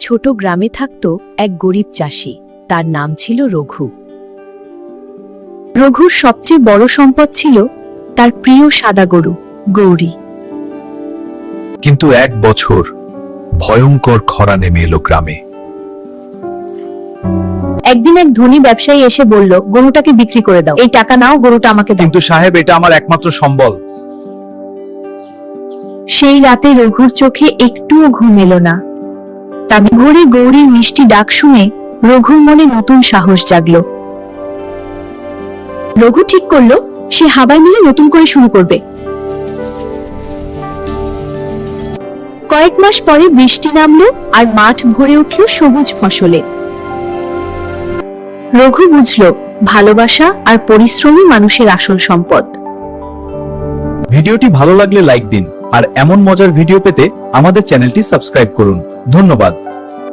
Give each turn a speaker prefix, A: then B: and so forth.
A: ছোট গ্রামে থাকত এক গরিব চাষি। তার নাম ছিল রঘু। রঘুর সবচেয়ে বড় সম্পদ ছিল তার প্রিয় সাদা গরু গৌরী।
B: কিন্তু এক বছর ভয়ঙ্কর খরা নেমে এলো গ্রামে।
A: একদিন এক ধনী ব্যবসায়ী এসে বলল, গরুটাকে বিক্রি করে দাও, এই টাকা নাও, গরুটা আমাকে দাও।
B: কিন্তু সাহেব, এটা আমার একমাত্র সম্বল।
A: সেই রাতে রঘুর চোখে একটুও ঘুম এলো না। তবে ঘরে গৌরীর মিষ্টি ডাক শুনে রঘুর মনে নতুন সাহস জাগলো। রঘু ঠিক করলো সে হাবায় মিলে নতুন করে শুরু করবে। কয়েক মাস পরে বৃষ্টি নামলো আর মাঠ ভরে উঠল সবুজ ফসলে। রঘু বুঝলো ভালোবাসা আর পরিশ্রমই মানুষের আসল সম্পদ।
C: ভিডিওটি ভালো লাগলে লাইক দিন আর এমন মজার ভিডিও পেতে আমাদের চ্যানেলটি সাবস্ক্রাইব করুন। ধন্যবাদ।